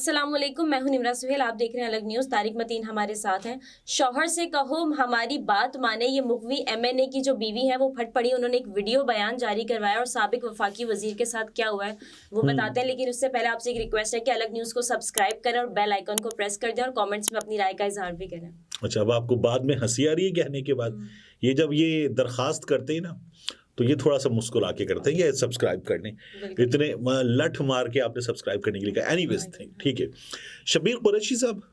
अस्सलामुअलैकुम, मैं हूं निमरा सुहेल। आप देख रहे हैं अलग न्यूज़। तारिक मतीन हमारे साथ हैं। शौहर से कहो हमारी बात माने, ये मुगवी एमएनए की जो बीवी है वो फट पड़ी। उन्होंने एक वीडियो बयान जारी करवाया और साबिक वफाकी वजीर के साथ क्या हुआ है वो बताते हैं। लेकिन उससे पहले आपसे एक रिक्वेस्ट है कि अलग न्यूज़ को सब्सक्राइब करें और बेल आइकन को प्रेस कर दें और कॉमेंट्स में अपनी राय का इजहार भी करें। अच्छा, अब आपको बाद में हंसी आ रही है कहने के बाद? ये जब ये दरखास्त करते हैं ना तो ये थोड़ा सा मुस्कुरा के करते हैं, ये सब्सक्राइब करने इतने लठ मार के आपने सब्सक्राइब करने के लिए कहा। एनीवेज ठीक है। शब्बीर कुरैशी साहब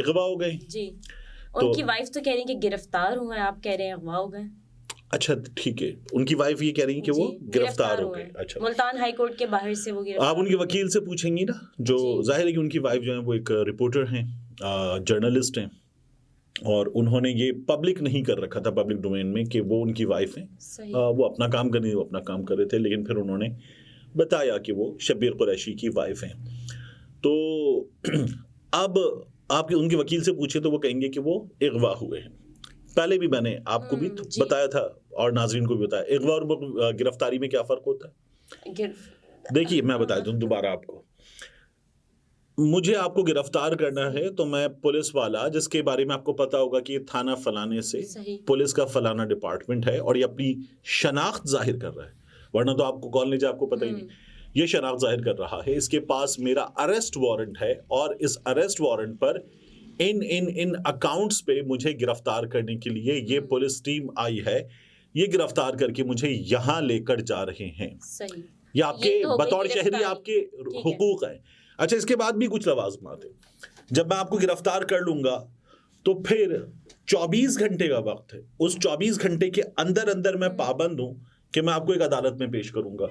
अगवा हो गए जी। उनकी वाइफ तो कह रही है कि गिरफ्तार हुए, आप कह रहे हैं अगवा हो गए। अच्छा ठीक है, उनकी वाइफ ये कह रही है कि वो गिरफ्तार हो गए। अच्छा, मुल्तान हाई कोर्ट के बाहर से वो गिरफ्तार। आप उनके वकील से पूछेंगी ना, जो जाहिर है कि उनकी वाइफ जो है वो एक रिपोर्टर हैं, जर्नलिस्ट हैं, और उन्होंने ये पब्लिक नहीं कर रखा था पब्लिक डोमेन में कि वो उनकी वाइफ हैं। वो अपना काम कर रही, वो अपना काम कर रहे थे, लेकिन फिर उन्होंने बताया कि वो शब्बीर कुरैशी की वाइफ हैं। तो अब आप उनके वकील से पूछे तो वो कहेंगे कि वो अगवा हुए हैं। पहले भी मैंने आपको भी बताया था और नाजरीन को भी बताया, अगवा और गिरफ्तारी में क्या फ़र्क होता है। देखिए मैं बता दूं दोबारा आपको, मुझे आपको गिरफ्तार करना है तो मैं पुलिस वाला, जिसके बारे में आपको पता होगा कि ये थाना फलाने से पुलिस का फलाना डिपार्टमेंट है और ये अपनी शनाख्त जाहिर कर रहा है, वरना तो आपको कॉल नहीं जाए, आपको पता ही नहीं। ये शनाख्त जाहिर कर रहा है, इसके पास मेरा अरेस्ट वारंट है और इस अरेस्ट वारंट पर इन अकाउंट्स पे मुझे गिरफ्तार करने के लिए ये पुलिस टीम आई है। ये गिरफ्तार करके मुझे यहाँ लेकर जा रहे हैं। ये आपके बतौर शहरी आपके हुकूक हैं। अच्छा, इसके बाद भी कुछ लवाज़िमात है। जब मैं आपको गिरफ्तार कर लूंगा तो फिर 24 घंटे का वक्त है, उस 24 घंटे के अंदर अंदर मैं पाबंद हूं कि मैं आपको एक अदालत में पेश करूंगा।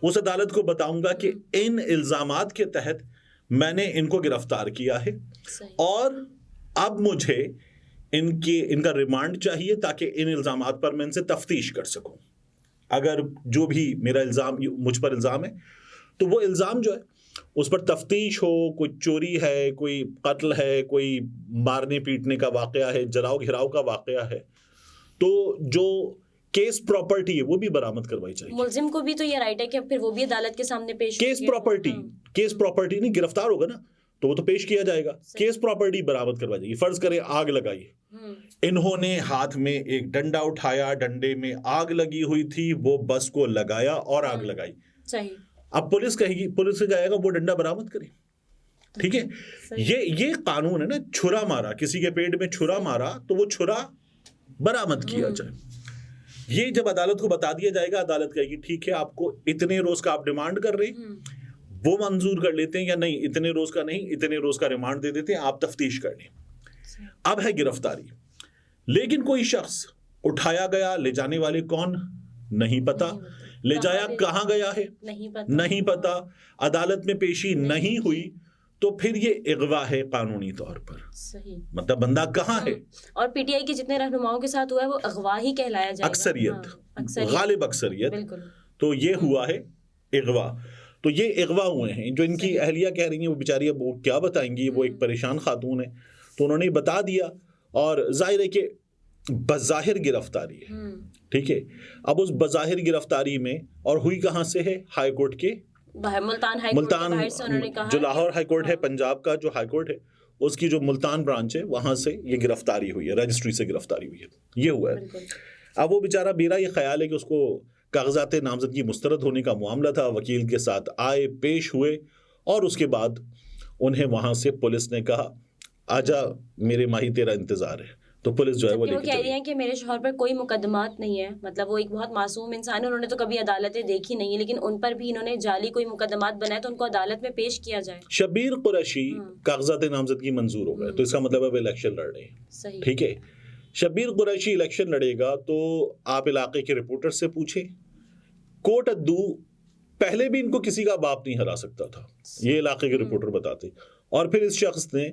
उस अदालत को बताऊंगा कि इन इल्जामात के तहत मैंने इनको गिरफ्तार किया है और अब मुझे इनका रिमांड चाहिए ताकि इन इल्जामात पर मैं इनसे तफ्तीश कर सकूं। अगर जो भी मेरा इल्ज़ाम, मुझ पर इल्ज़ाम है, तो वो इल्ज़ाम जो है उस पर तफ्तीश हो, कोई चोरी है, कोई कत्ल है, कोई मारने पीटने का वाकया है, जलाओ घिराव का वाकया है, तो जो केस प्रॉपर्टी है वो भी बरामद करवाई चाहिए। मुल्जिम को भी तो ये राइट है कि फिर वो भी अदालत के सामने पेश केस प्रॉपर्टी नहीं, गिरफ्तार होगा ना तो वो तो पेश किया जाएगा। केस प्रॉपर्टी बरामद करवाई जाएगी। फर्ज करें आग लगाई, इन्होंने हाथ में एक डंडा उठाया, डंडे में आग लगी हुई थी, वो बस को लगाया और आग लगाई। सही। अब पुलिस कहेगी, पुलिस से जाएगा वो डंडा बरामद करे, ठीक है। ये कानून है ना, छुरा मारा, किसी के पेट में छुरा मारा तो वो छुरा बरामद किया जाए। ये जब अदालत को बता दिया जाएगा, अदालत कहेगी ठीक है, आपको इतने रोज का आप डिमांड कर रहे हैं, वो मंजूर कर लेते हैं, या नहीं इतने रोज का नहीं, इतने रोज का रिमांड दे देते हैं, आप तफ्तीश कर लें। अब है गिरफ्तारी, लेकिन कोई शख्स उठाया गया, ले जाने वाले कौन नहीं पता, ले जाया कहाँ गया है नहीं पता, अदालत में पेशी नहीं हुई, तो फिर ये अगवा है कानूनी तौर पर। सही। मतलब बंदा कहाँ है। और पीटीआई के जितने रहनुमाओं के साथ हुआ है वो अगवा ही कहलाया जाएगा। अक्सरियत, गालिब अक्सरियत। तो ये हुआ है अगवा। तो ये अगवा हुए हैं। जो इनकी अहलिया कह रही है वो बेचारी अब वो क्या बताएंगी, वो एक परेशान खातून है, तो उन्होंने बता दिया। और जाहिर है कि बज़ाहिर गिरफ्तारी है, ठीक है। अब उस बज़ाहिर गिरफ्तारी में, और हुई कहाँ से है, हाई कोर्ट के मुल्तान जो लाहौर हाई कोर्ट है, पंजाब का जो हाई कोर्ट है, उसकी जो मुल्तान ब्रांच है वहां से ये गिरफ्तारी हुई है, रजिस्ट्री से गिरफ्तारी हुई है, ये हुआ है। अब वो बेचारा, मेरा ये ख्याल है कि उसको कागजात नामजदगी मुस्तरद होने का मामला था, वकील के साथ आए, पेश हुए, और उसके बाद उन्हें वहां से पुलिस ने कहा आजा मेरे माही तेरा इंतजार है, तो पुलिस जो है वो कह रही है कि मेरे शौहर पर कोई मुकदमात नहीं है। मतलब वो एक बहुत मासूम इंसान है, उन्होंने तो कभी अदालतें देखी नहीं है, लेकिन उन पर भी इन्होंने जाली कोई मुकदमात बनाए तो उनको अदालत में पेश किया जाए। शब्बीर कुरैशी कागजात नामजदगी मंजूर हो गए, तो इसका मतलब अब इलेक्शन लड़ रहे हैं, ठीक है। शब्बीर कुरैशी इलेक्शन लड़ेगा तो आप इलाके के रिपोर्टर से पूछे, कोट अद्दू पहले भी इनको किसी का बाप नहीं हरा सकता था, ये इलाके के रिपोर्टर बताते, और फिर इस शख्स ने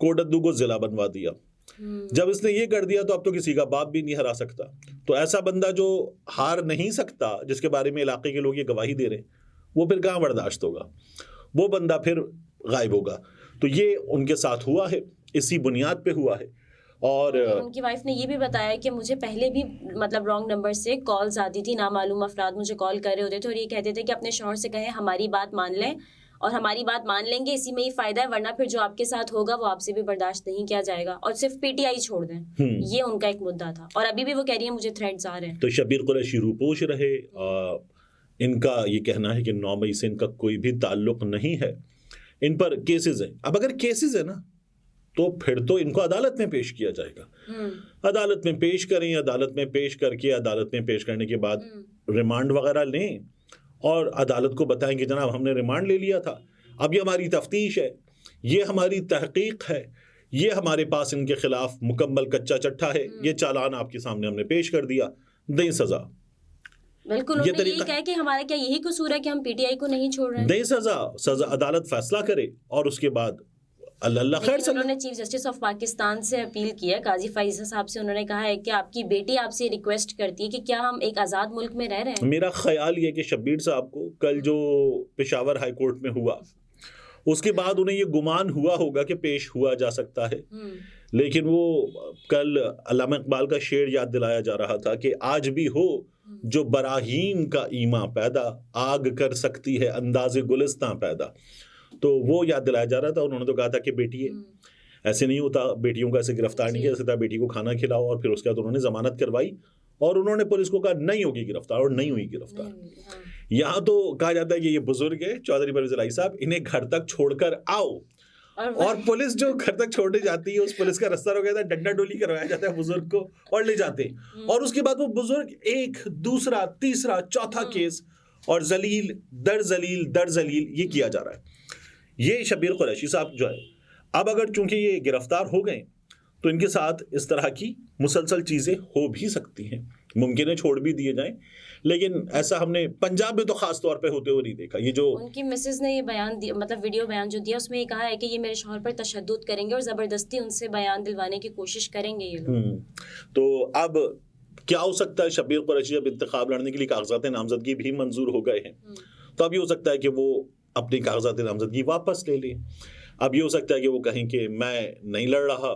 कोट अद्दू को जिला बनवा दिया। जब इसने ये कर दिया तो अब तो किसी का बाप भी नहीं हरा सकता। तो ऐसा बंदा जो हार नहीं सकता, जिसके बारे में इलाके के लोग ये गवाही दे रहे हैं, वो फिर कहाँ बर्दाश्त होगा, वो बंदा फिर गायब होगा। तो ये उनके साथ हुआ है, इसी बुनियाद पे हुआ है। और उनकी वाइफ ने ये भी बताया कि मुझे पहले भी मतलब रॉन्ग नंबर से कॉल्स आती थी, नामालूम अफराद मुझे कॉल कर रहे होते थे और ये कहते थे कि अपने शौहर से कहें हमारी बात मान लें और हमारी बात मान लेंगे, इसी में ही फायदा है, वरना फिर जो आपके साथ होगा वो आपसे भी बर्दाश्त नहीं किया जाएगा, और सिर्फ पीटीआई छोड़ दें, ये उनका एक मुद्दा था। और अभी भी वो कह रही है मुझे थ्रेट्स आ रहे हैं। तो शब्बीर कुरैशी रूपोश रहे, इनका ये कहना है कि 9 मई से इनका कोई भी ताल्लुक नहीं है, इन पर केसेस हैं। अब अगर केसेस है ना तो फिर तो इनको अदालत में पेश किया जाएगा। अदालत में पेश करें, अदालत में पेश करके अदालत में पेश करने के बाद रिमांड वगैरह लें और अदालत को बताएं कि जनाब हमने रिमांड ले लिया था, अब ये हमारी तफ्तीश है, ये हमारी तहकीक है, ये हमारे पास इनके खिलाफ मुकम्मल कच्चा चट्टा है, ये चालान आपके सामने हमने पेश कर दिया, दें सजा। बिल्कुल, ये यही कहा कि हमारा क्या यही कसूर है कि हम पीटीआई को नहीं छोड़ रहे हैं? दें सजा, अदालत फैसला करे और उसके बाद अल्लाह खैर चले। उन्होंने चीफ जस्टिस ऑफ पाकिस्तान से अपील की है, काजी फैसल साहब से। उन्होंने कहा है कि आपकी बेटी आपसे रिक्वेस्ट करती है कि क्या हम एक आज़ाद मुल्क में रह रहे हैं। मेरा ख्याल ये कि शब्बीर साहब को कल जो पेशावर हाई कोर्ट में हुआ उसके बाद उन्हें ये गुमान हुआ होगा कि पेश हुआ जा सकता है, लेकिन वो कल अल्लामा इकबाल का शेर याद दिलाया जा रहा था कि आज भी हो जो बराहीन का ईमा पैदा, आग कर सकती है अंदाज़े गुलिस्तां पैदा। तो वो याद दिलाया जा रहा था। उन्होंने तो कहा था कि बेटी है, ऐसे नहीं होता, बेटियों का ऐसे गिरफ्तार नहीं किया सकता, बेटी को खाना खिलाओ। और फिर उसके बाद उन्होंने जमानत करवाई और उन्होंने पुलिस को कहा नहीं होगी गिरफ्तार, और नहीं हुई गिरफ्तार। यहाँ तो कहा जाता है कि ये बुजुर्ग है चौधरी परवेज इलाही साहब, इन्हें घर तक छोड़कर आओ, और पुलिस जो घर तक छोड़ने जाती है उस पुलिस का रास्ता रोका जाता है, डंडा डोली करवाया जाता है बुजुर्ग को और ले जाते हैं। और उसके बाद वो बुजुर्ग एक दूसरा तीसरा चौथा केस और जलील दर जलील ये किया जा रहा है। ये शब्बीर कुरैशी साहब जो है, अब अगर चूंकि ये गिरफ्तार हो गए तो इनके साथ इस तरह की मुसलसल चीज़ें हो भी सकती हैं, मुमकिन है छोड़ भी दिए जाएं, लेकिन ऐसा हमने पंजाब में तो खास तौर पे होते हुए नहीं देखा। ये जो उनकी मिसेज ने ये बयान दिया, मतलब वीडियो बयान जो दिया, उसमें ये कहा है कि ये मेरे शौहर पर तशद्दुद करेंगे और ज़बरदस्ती उनसे बयान दिलवाने की कोशिश करेंगे ये लोग। तो अब क्या हो सकता है, शब्बीर कुरैशी अब इंतखाब लड़ने के लिए कागजात नामजदगी भी मंजूर हो गए हैं, तो अब ये हो सकता है कि वो अपनी कागजात नामजदगी वापस ले लें। अब ये हो सकता है कि वो कहें कि मैं नहीं लड़ रहा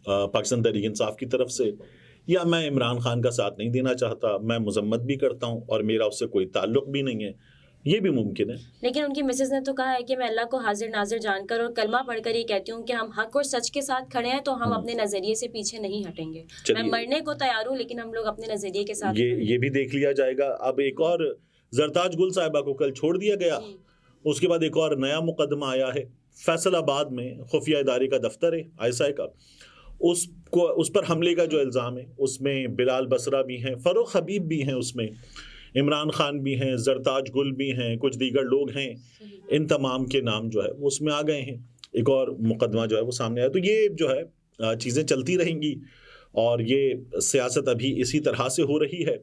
पाकिस्तान तहरीक इंसाफ की तरफ से, या मैं इमरान खान का साथ नहीं देना चाहता, मैं मजम्मत भी करता हूँ और मेरा उससे कोई ताल्लुक भी नहीं है, ये भी मुमकिन है। लेकिन उनकी मिसेज ने तो कहा है कि मैं अल्लाह को हाजिर नाजिर जानकर और कलमा पढ़कर ये कहती हूँ कि हम हक और सच के साथ खड़े हैं, तो हम अपने नजरिए से पीछे नहीं हटेंगे। मैं मरने को तैयार हूँ, लेकिन हम लोग अपने नजरिए के साथ ये भी देख लिया जाएगा। अब एक और जरताज गुल साहिबा को कल छोड़ दिया गया, उसके बाद एक और नया मुकदमा आया है फैसलाबाद में, खुफिया इदारे का दफ्तर है ISI का, उस पर हमले का जो इल्ज़ाम है उसमें बिलाल बसरा भी हैं, फ़रूख हबीब भी हैं, उसमें इमरान खान भी हैं, जरताज गुल भी हैं, कुछ दीगर लोग हैं, इन तमाम के नाम जो है वो उसमें आ गए हैं। एक और मुकदमा जो है वो सामने आया। तो ये जो है चीज़ें चलती रहेंगी और ये सियासत अभी इसी तरह से हो रही है,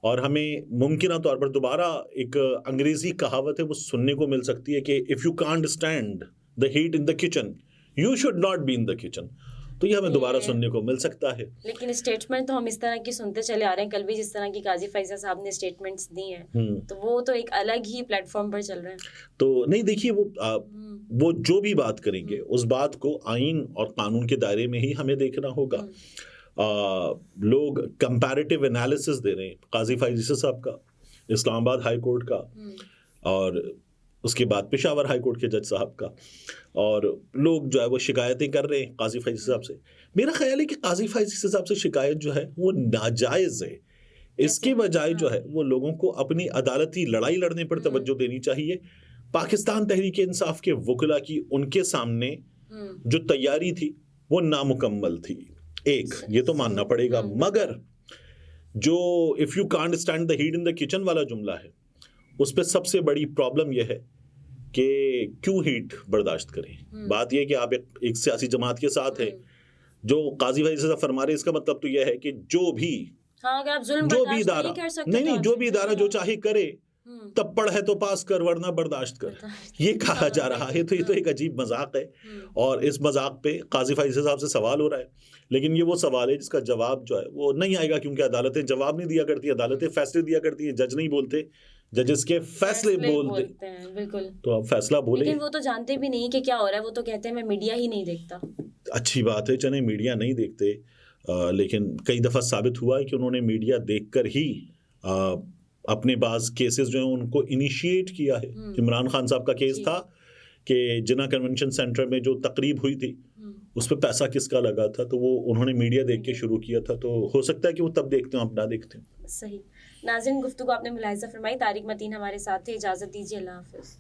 और हमें मुमकिन तौर पर दोबारा एक अंग्रेज़ी कहावत है वो सुनने को मिल सकती है कि if you can't stand the heat in the kitchen you should not be in the kitchen. तो ये हमें दोबारा सुनने को मिल सकता है। लेकिन स्टेटमेंट तो हम इस तरह की सुनते चले आ रहे हैं, कल भी जिस तरह की काजी फैसल साहब ने स्टेटमेंट्स दी हैं, तो वो तो एक अलग ही प्लेटफॉर्म पर चल रहे हैं। तो नहीं, देखिए वो जो भी बात करेंगे उस बात को आइन और कानून के दायरे में ही हमें देखना होगा। लोग कंपैरेटिव एनालिसिस दे रहे हैं, काजी फैसल साहब का, इस्लामाबाद हाई कोर्ट का, और उसके बाद पेशावर हाई कोर्ट के जज साहब का, और लोग जो है वो शिकायतें कर रहे हैं काजी फैसल साहब से। मेरा ख्याल है कि काजी फैसल साहब से शिकायत जो है वो नाजायज़ है। इसके बजाय जो है वो लोगों को अपनी अदालती लड़ाई लड़ने पर तवज्जो देनी चाहिए। पाकिस्तान तहरीक इंसाफ के वकला की उनके सामने जो तैयारी थी वो नामुकम्मल थी, एक ये तो मानना पड़ेगा, मगर जो if you can't stand the heat in the kitchen वाला जुमला है उस पर सबसे बड़ी प्रॉब्लम यह है कि क्यों हीट बर्दाश्त करें। बात यह है कि आप एक सियासी जमात के साथ हैं, जो काजी फैसल साहब फरमा रहे, इसका मतलब तो यह है कि जो भी इदारा जो चाहे करे, तब पढ़ है तो पास कर वरना बर्दाश्त कर, ये कहा जा रहा है। तो ये तो एक अजीब मजाक है, और इस मजाक पे काजी फैसल साहब से सवाल हो रहा है, लेकिन ये वो सवाल है जिसका जवाब जो है वो नहीं आएगा, क्योंकि अदालतें जवाब नहीं दिया करती, अदालतें फैसले दिया करती हैं, जज नहीं बोलते, जजेस के फैसले बोलते हैं। बिल्कुल, तो आप फैसला बोले, लेकिन वो तो जानते भी नहीं कि क्या हो रहा है, वो तो कहते हैं मैं मीडिया ही नहीं देखता। अच्छी बात है, चले मीडिया नहीं देखते, लेकिन कई दफ़ा साबित हुआ है कि उन्होंने मीडिया देखकर ही अपने बाज़ केसेस जो हैं उनको इनिशिएट किया है। इमरान खान साहब का केस था कि जिन्ना कन्वेंशन सेंटर में जो तकरीब हुई थी उस पर पैसा किसका लगा था, तो वो उन्होंने मीडिया देख के शुरू किया था, तो हो सकता है कि वो तब देखते हो, आप ना देखते हो। सही। नाज़रीन, गुफ्तगू आपने मुलाहिज़ा फरमाई। तारिक मतीन हमारे साथ थे। इजाज़त दीजिए, अल्लाह हाफ़िज़।